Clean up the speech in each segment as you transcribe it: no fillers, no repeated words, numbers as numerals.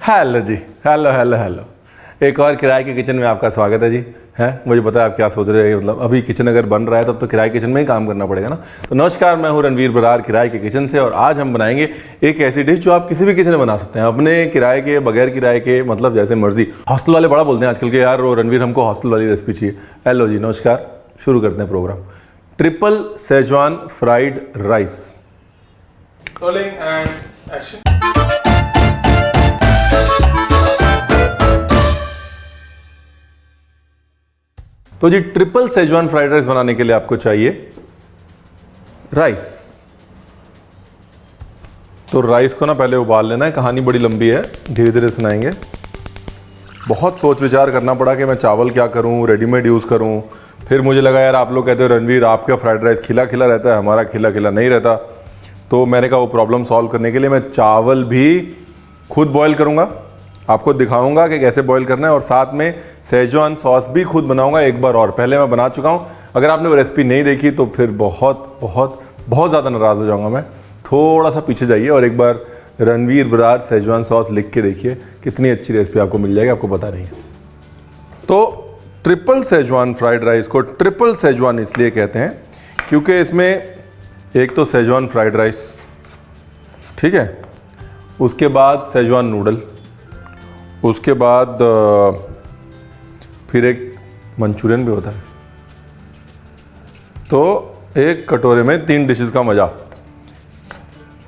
Hello जी, hello hello hello. एक और किराए के किचन में आपका स्वागत है जी। हैं, मुझे पता है आप क्या सोच रहे हैं, मतलब अभी किचन अगर बन रहा है तब तो किराए किचन में ही काम करना पड़ेगा ना। तो नमस्कार, मैं हूं रणवीर बरार किराए के किचन से, और आज हम बनाएंगे एक ऐसी डिश जो आप किसी भी किचन में बना सकते हैं, अपने किराए के, बगैर किराए के, मतलब जैसे मर्जी। हॉस्टल वाले बड़ा बोलते हैं आजकल के, यार वो रणवीर हमको हॉस्टल वाली रेसिपी चाहिए। हेलो जी, नमस्कार, शुरू करते हैं program. Triple Schezwan fried rice. Rolling and action. तो जी, ट्रिपल सेजवान फ्राइड राइस बनाने के लिए आपको चाहिए राइस। तो राइस को ना पहले उबाल लेना है। कहानी बड़ी लंबी है, धीरे धीरे सुनाएंगे। बहुत सोच विचार करना पड़ा कि मैं चावल क्या करूं, रेडीमेड यूज़ करूं। फिर मुझे लगा यार, आप लोग कहते हो रणवीर आपका फ्राइड राइस खिला खिला रहता है, हमारा खिला खिला नहीं रहता। तो मैंने कहा वो प्रॉब्लम सॉल्व करने के लिए मैं चावल भी खुद बॉईल करूंगा, आपको दिखाऊंगा कि कैसे बॉईल करना है, और साथ में सेजवान सॉस भी खुद बनाऊंगा एक बार और। पहले मैं बना चुका हूं, अगर आपने वो रेसिपी नहीं देखी तो फिर बहुत बहुत बहुत ज़्यादा नाराज़ हो जाऊंगा मैं। थोड़ा सा पीछे जाइए और एक बार रणवीर बरार सेजवान सॉस लिख के देखिए, कितनी अच्छी रेसिपी आपको मिल जाएगी, आपको पता नहीं है। तो ट्रिपल सेजवान फ्राइड राइस को ट्रिपल सेजवान इसलिए कहते हैं क्योंकि इसमें एक तो सेजवान फ्राइड राइस, ठीक है, उसके बाद सेजवान नूडल, उसके बाद फिर एक मंचूरियन भी होता है। तो एक कटोरे में 3 डिशेस का मज़ा।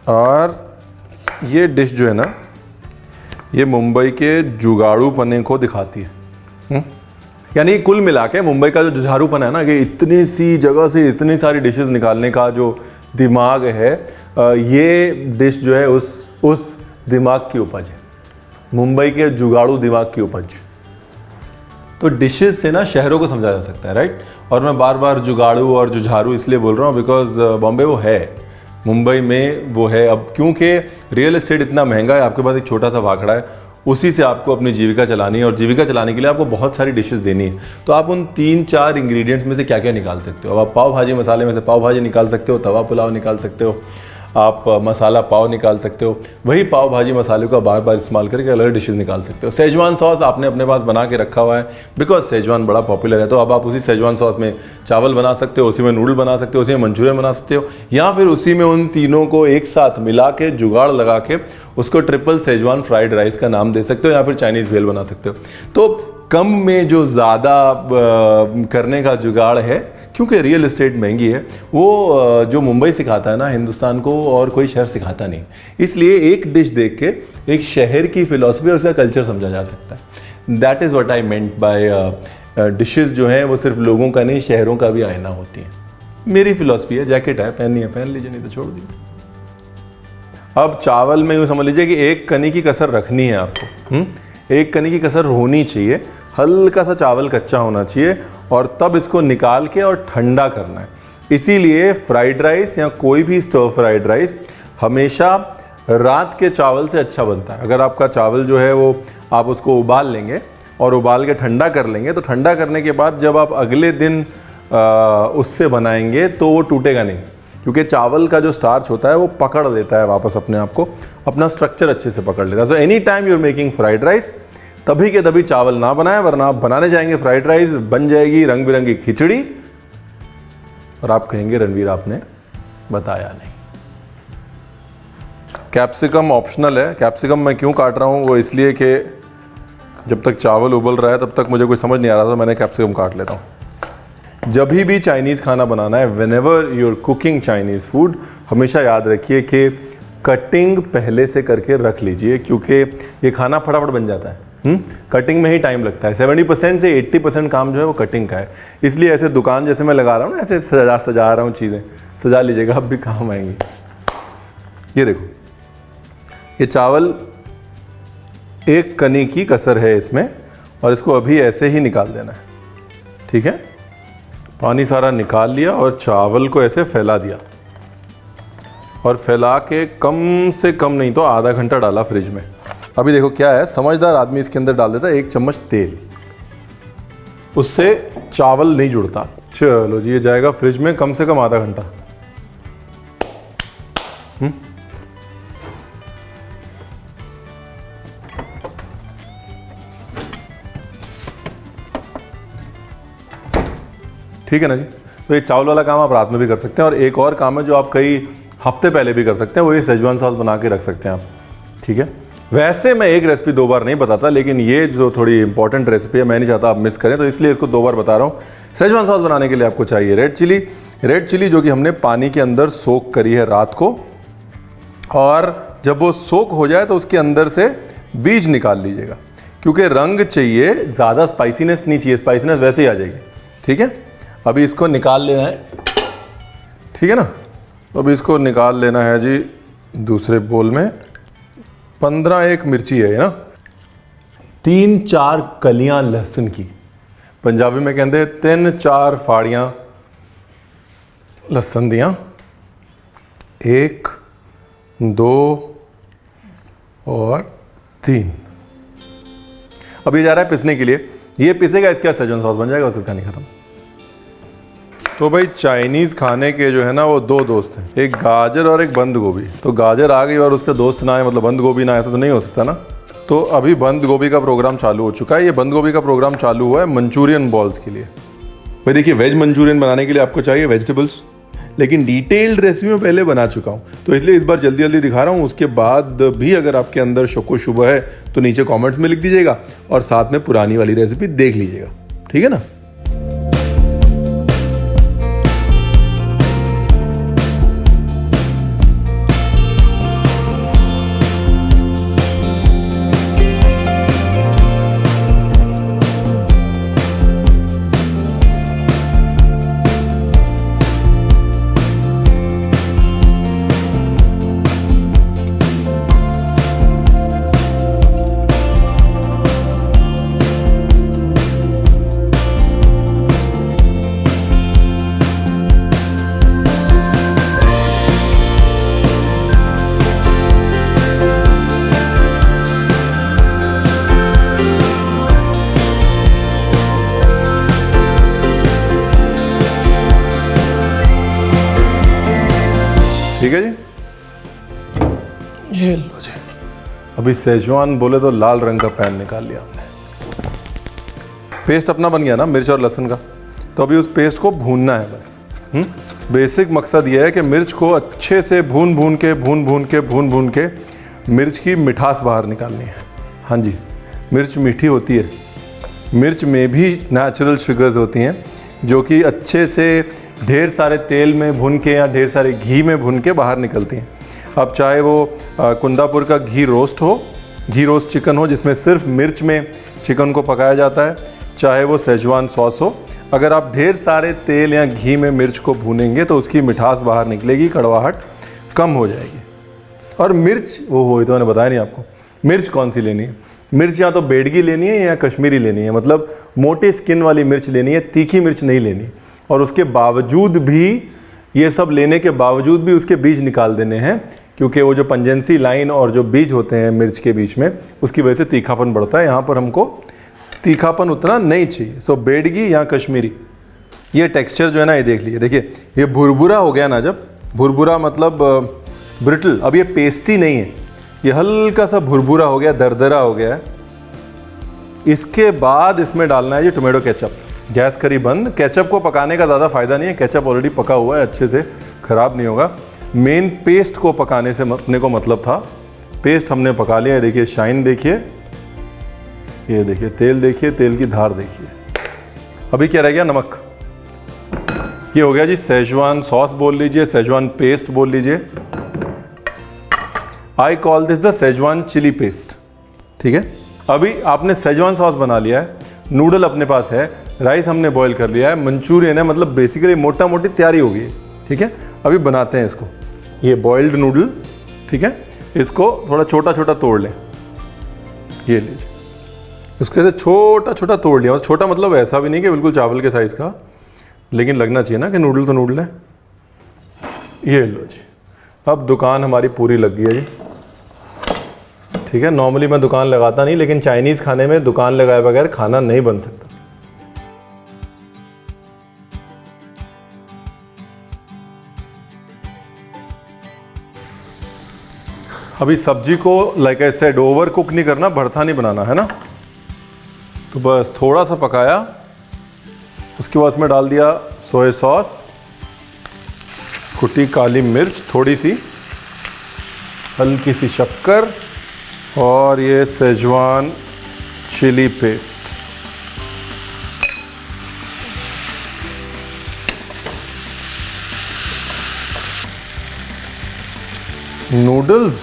और ये डिश जो है ना, ये मुंबई के जुगाड़ू पने को दिखाती है। यानी कुल मिला के मुंबई का जो जुझारूपन है ना, कि इतनी सी जगह से इतनी सारी डिशेस निकालने का जो दिमाग है, ये डिश जो है उस दिमाग की उपज है, मुंबई के जुगाड़ू दिमाग की उपज। तो डिशेस से ना शहरों को समझा जा सकता है, राइट। और मैं बार बार जुगाड़ू और जुझारू इसलिए बोल रहा हूँ बिकॉज बॉम्बे वो है, मुंबई में वो है। अब क्योंकि रियल एस्टेट इतना महंगा है, आपके पास एक छोटा सा भाखड़ा है, उसी से आपको अपनी जीविका चलानी है, और जीविका चलाने के लिए आपको बहुत सारी डिशेस देनी है। तो आप उन 3-4 इंग्रेडिएंट्स में से क्या क्या निकाल सकते हो। अब आप पाव भाजी मसाले में से पाव भाजी निकाल सकते हो, तवा पुलाव निकाल सकते हो, आप मसाला पाव निकाल सकते हो, वही पाव भाजी मसाले का बार बार इस्तेमाल करके अलग डिशेस निकाल सकते हो। सेजवान सॉस आपने अपने पास बना के रखा हुआ है बिकॉज सेजवान बड़ा पॉपुलर है, तो अब आप उसी सेजवान सॉस में चावल बना सकते हो, उसी में नूडल बना सकते हो, उसी में मंचूरियन बना सकते हो, या फिर उसी में उन तीनों को एक साथ मिला के जुगाड़ लगा के उसको ट्रिपल सेजवान फ्राइड राइस का नाम दे सकते हो, या फिर चाइनीज़ भेल बना सकते हो। तो कम में जो ज़्यादा करने का जुगाड़ है, क्योंकि रियल एस्टेट महंगी है, वो जो मुंबई सिखाता है ना हिंदुस्तान को, और कोई शहर सिखाता नहीं। इसलिए एक डिश देख के एक शहर की फिलॉसफी और उसका कल्चर समझा जा सकता है। That is what I meant by dishes जो हैं वो सिर्फ लोगों का नहीं, शहरों का भी आईना होती है। मेरी फिलॉसफी है, जैकेट है, पहननी है पहन लीजिए, नहीं तो छोड़ दीजिए। अब चावल में यूँ समझ लीजिए कि एक कनी की कसर रखनी है आपको, एक कनी की कसर होनी चाहिए, हल्का सा चावल कच्चा होना चाहिए, और तब इसको निकाल के और ठंडा करना है। इसीलिए फ्राइड राइस या कोई भी स्टर फ्राइड राइस हमेशा रात के चावल से अच्छा बनता है। अगर आपका चावल जो है वो आप उसको उबाल लेंगे और उबाल के ठंडा कर लेंगे, तो ठंडा करने के बाद जब आप अगले दिन उससे बनाएंगे तो वो टूटेगा नहीं, क्योंकि चावल का जो स्टार्च होता है वो पकड़ लेता है वापस अपने आप को, अपना स्ट्रक्चर अच्छे से पकड़ लेता है। So any time you are making fried rice, तभी के तभी चावल ना बनाएं, वरना आप बनाने जाएंगे फ्राइड राइस, बन जाएगी रंग बिरंगी खिचड़ी, और आप कहेंगे रणवीर आपने बताया नहीं। कैप्सिकम ऑप्शनल है। कैप्सिकम मैं क्यों काट रहा हूँ, वो इसलिए कि जब तक चावल उबल रहा है तब तक मुझे कुछ समझ नहीं आ रहा था, मैंने कैप्सिकम काट लेता हूँ। जब भी चाइनीज़ खाना बनाना है, whenever you are cooking Chinese food, हमेशा याद रखिए कि कटिंग पहले से करके रख लीजिए, क्योंकि ये खाना फटाफट बन जाता है। कटिंग में ही टाइम लगता है। 70% से 80% काम जो है वो कटिंग का है। इसलिए ऐसे दुकान जैसे मैं लगा रहा हूँ ना, ऐसे सजा रहा हूँ चीज़ें, सजा लीजिएगा, अब भी काम आएंगी। ये देखो, ये चावल एक कनी की कसर है इसमें, और इसको अभी ऐसे ही निकाल देना है, ठीक है। पानी सारा निकाल लिया और चावल को ऐसे फैला दिया, और फैला के कम से कम नहीं तो आधा घंटा डाला फ्रिज में। अभी देखो क्या है, समझदार आदमी इसके अंदर डाल देता है 1 चम्मच तेल, उससे चावल नहीं जुड़ता। चलो जी, ये जाएगा फ्रिज में कम से कम आधा घंटा। ठीक है ना जी। तो ये चावल वाला काम आप रात में भी कर सकते हैं, और एक और काम है जो आप कई हफ्ते पहले भी कर सकते हैं, वो ये सेजवान सॉस बना के रख सकते हैं आप, ठीक है। वैसे मैं एक रेसिपी 2 बार नहीं बताता, लेकिन ये जो थोड़ी इंपॉर्टेंट रेसिपी है मैं नहीं चाहता आप मिस करें, तो इसलिए इसको 2 बार बता रहा हूँ। सेजवान सॉस बनाने के लिए आपको चाहिए रेड चिली जो कि हमने पानी के अंदर सोक करी है रात को, और जब वो सोक हो जाए तो उसके अंदर से बीज निकाल लीजिएगा, क्योंकि रंग चाहिए, ज़्यादा स्पाइसीनेस नहीं चाहिए, स्पाइसीनेस वैसे ही आ जाएगी, ठीक है। अभी इसको निकाल लेना है, ठीक है ना। अभी इसको निकाल लेना है जी दूसरे बोल में। 15 मिर्ची है ना, 3-4 कलियां लहसुन की, पंजाबी में कहते हैं 3-4 फाड़ियां लहसुन दियां, 1 2 और 3। अभी जा रहा है पिसने के लिए, ये पिसेगा, इसके बाद सेजवान सॉस बन जाएगा, बस इसका नहीं खत्म। तो भाई चाइनीज़ खाने के जो है ना वो 2 दोस्त हैं, एक गाजर और एक बंद गोभी। तो गाजर आ गई और उसका दोस्त ना आए, मतलब बंद गोभी ना, ऐसा तो नहीं हो सकता ना। तो अभी बंद गोभी का प्रोग्राम चालू हो चुका है। ये बंद गोभी का प्रोग्राम चालू हुआ है मंचूरियन बॉल्स के लिए। भाई देखिए, वेज मंचूरियन बनाने के लिए आपको चाहिए वेजिटेबल्स, लेकिन डिटेल्ड रेसिपी में पहले बना चुका हूँ, तो इसलिए इस बार जल्दी जल्दी दिखा रहा हूँ। उसके बाद भी अगर आपके अंदर शको शुभ है तो नीचे कमेंट्स में लिख दीजिएगा, और साथ में पुरानी वाली रेसिपी देख लीजिएगा, ठीक है ना। ठीक है जी, ये लो जी। अभी सेजवान बोले तो लाल रंग का पैन निकाल लिया हमने। पेस्ट अपना बन गया ना मिर्च और लहसुन का, तो अभी उस पेस्ट को भूनना है बस। बेसिक मकसद ये है कि मिर्च को अच्छे से भून भून के मिर्च की मिठास बाहर निकालनी है। हाँ जी, मिर्च मीठी होती है, मिर्च में भी नेचुरल शुगर्स होती हैं जो कि अच्छे से ढेर सारे तेल में भून के या ढेर सारे घी में भून के बाहर निकलती हैं। अब चाहे वो कुंदापुर का घी रोस्ट चिकन हो जिसमें सिर्फ मिर्च में चिकन को पकाया जाता है, चाहे वो सेजवान सॉस हो, अगर आप ढेर सारे तेल या घी में मिर्च को भूनेंगे तो उसकी मिठास बाहर निकलेगी, कड़वाहट कम हो जाएगी। और मिर्च वो तो मैंने बताया नहीं आपको, मिर्च कौन सी लेनी है। मिर्च या तो बेडगी लेनी है या कश्मीरी लेनी है, मतलब मोटी स्किन वाली मिर्च लेनी है, तीखी मिर्च नहीं लेनी। और उसके बावजूद भी, ये सब लेने के बावजूद भी उसके बीज निकाल देने हैं, क्योंकि वो जो पंजेंसी लाइन और जो बीज होते हैं मिर्च के बीच में, उसकी वजह से तीखापन बढ़ता है। यहाँ पर हमको तीखापन उतना नहीं चाहिए। सो बेडगी या कश्मीरी। ये टेक्सचर जो है ना, ये देख लीजिए, देखिए ये भुरभुरा हो गया ना, जब भुरभुरा मतलब ब्रिटल, अब ये पेस्टी नहीं है, ये हल्का सा भुरभुरा हो गया, दरदरा हो गया है। इसके बाद इसमें डालना है जी टोमेटो केचप। गैस करी बंद। केचप को पकाने का ज़्यादा फायदा नहीं है, केचप ऑलरेडी पका हुआ है, अच्छे से ख़राब नहीं होगा। मेन पेस्ट को पकाने से अपने को मतलब था। पेस्ट हमने पका लिया है, देखिए शाइन देखिए, ये देखिए तेल, देखिए तेल की धार देखिए। अभी क्या रह गया, नमक। ये हो गया जी सेजवान सॉस बोल लीजिए, सेजवान पेस्ट बोल लीजिए। I call this the Schezwan chilli paste, ठीक है। अभी आपने सेजवान सॉस बना लिया है, नूडल अपने पास है, राइस हमने बॉईल कर लिया है, मंचूरियन है, मतलब बेसिकली मोटा मोटी तैयारी हो गई है, ठीक है। अभी बनाते हैं इसको। ये बॉइल्ड नूडल, ठीक है, इसको थोड़ा छोटा छोटा तोड़ लें। ये लीजिए, इसको ऐसे छोटा छोटा तोड़ लिया। छोटा मतलब ऐसा भी नहीं कि बिल्कुल चावल के साइज़ का, लेकिन लगना चाहिए ना कि नूडल तो नूडल है। ये लो जी, अब दुकान हमारी पूरी लग गई है जी, ठीक है। नॉर्मली मैं दुकान लगाता नहीं, लेकिन चाइनीज़ खाने में दुकान लगाए बगैर खाना नहीं बन सकता। अभी सब्जी को like I said over cook नहीं करना, भरता नहीं बनाना है ना। तो बस थोड़ा सा पकाया उसके बाद इसमें डाल दिया सोया सॉस, कुटी काली मिर्च थोड़ी सी, हल्की सी शक्कर और ये सेजवान चिली पेस्ट। नूडल्स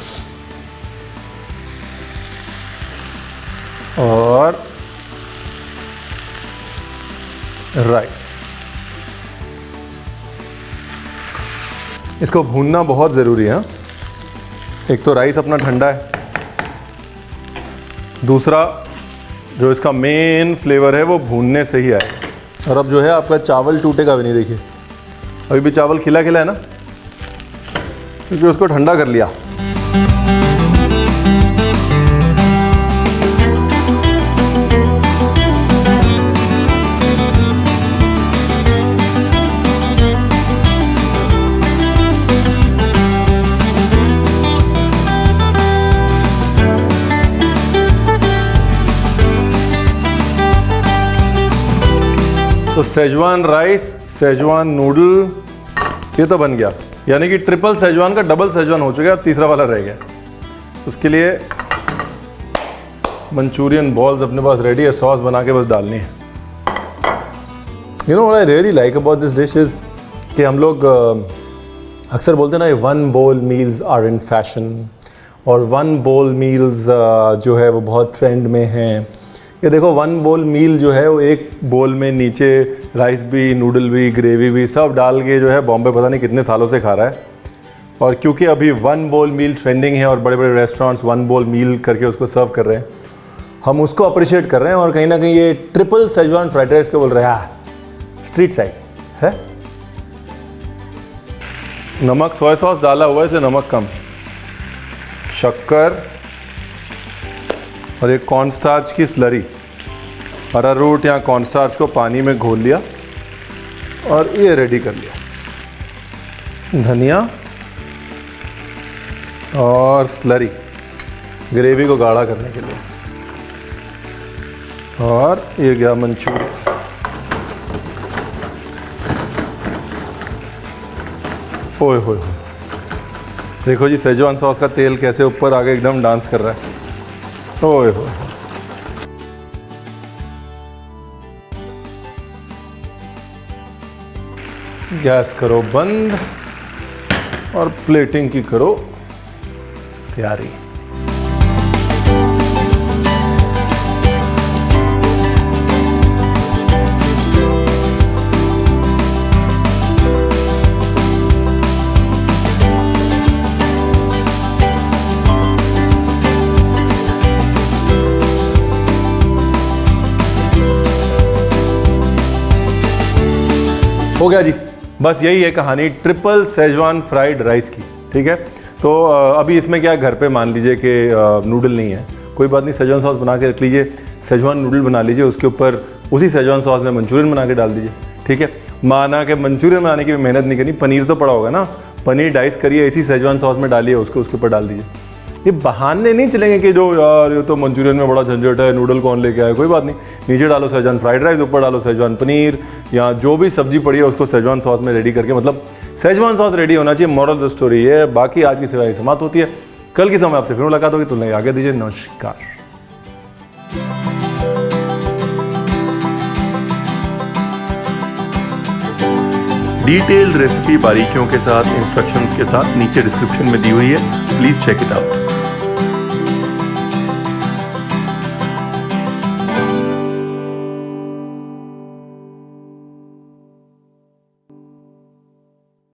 और राइस। इसको भूनना बहुत ज़रूरी है। एक तो राइस अपना ठंडा है, दूसरा जो इसका मेन फ्लेवर है वो भूनने से ही आएगा। और अब जो है आपका चावल टूटेगा भी नहीं। देखिए अभी भी चावल खिला खिला है ना, क्योंकि उसको ठंडा कर लिया। तो सेजवान राइस, सेजवान नूडल, ये तो बन गया। यानी कि ट्रिपल सेजवान का डबल सेजवान हो चुका है, अब तीसरा वाला रह गया। उसके लिए मंचूरियन बॉल्स अपने पास रेडी है, सॉस बना के बस डालनी है। You know what I really like about this dish is कि हम लोग अक्सर बोलते हैं ना, वन बोल मील्स आर इन फैशन, और वन बोल मील्स जो है वो बहुत ट्रेंड में हैं। ये देखो वन बोल मील जो है वो एक बोल में नीचे राइस भी, नूडल भी, ग्रेवी भी सब डाल के जो है बॉम्बे पता नहीं कितने सालों से खा रहा है। और क्योंकि अभी वन बोल मील ट्रेंडिंग है और बड़े बड़े रेस्टोरेंट्स वन बोल मील करके उसको सर्व कर रहे हैं, हम उसको अप्रिशिएट कर रहे हैं। और कहीं ना कहीं ये ट्रिपल सेजवान फ्राइड राइस को बोल रहे हैं स्ट्रीट साइड है। नमक, सोया सॉस डाला हुआ है इसलिए नमक कम, शक्कर और एक कॉर्नस्टार्च की स्लरी, अरारूट या कॉर्नस्टार्च को पानी में घोल लिया और ये रेडी कर लिया। धनिया और स्लरी ग्रेवी को गाढ़ा करने के लिए, और ये गया मंचूरियन। ओए होए, देखो जी सेजवान सॉस का तेल कैसे ऊपर आगे एकदम डांस कर रहा है। ओए होए, गैस करो बंद और प्लेटिंग की करो तैयारी। हो गया जी, बस यही है कहानी ट्रिपल सेजवान फ्राइड राइस की। ठीक है, तो अभी इसमें क्या, घर पे मान लीजिए कि नूडल नहीं है, कोई बात नहीं, सेजवान सॉस बना के रख लीजिए, सेजवान नूडल बना लीजिए, उसके ऊपर उसी सेजवान सॉस में मंचूरियन बना के डाल दीजिए। ठीक है, माना कि मंचूरियन बनाने की भी मेहनत नहीं करनी, पनीर तो पड़ा होगा ना, पनीर डाइस करिए, इसी सेजवान सॉस में डालिए, उसके ऊपर डाल दीजिए। ये बहाने नहीं चलेंगे कि जो यार ये तो मंचूरियन में बड़ा झंझट है, नूडल कौन लेके आए, कोई बात नहीं, नीचे डालो सेजवान फ्राइड राइस, ऊपर डालो सेजवान पनीर या जो भी सब्जी पड़ी है उसको सेजवान सॉस में रेडी करके, मतलब सेजवान सॉस रेडी होना चाहिए। मॉरल ऑफ द स्टोरी है। बाकी आज की सेवा समाप्त होती है, कल की समय आपसे फिर मुलाकात होगी, तुलना आगे दीजिए, नमस्कार। डिटेल्ड रेसिपी बारीकियों के साथ, इंस्ट्रक्शंस के साथ नीचे डिस्क्रिप्शन में दी हुई है, प्लीज चेक इट आउट।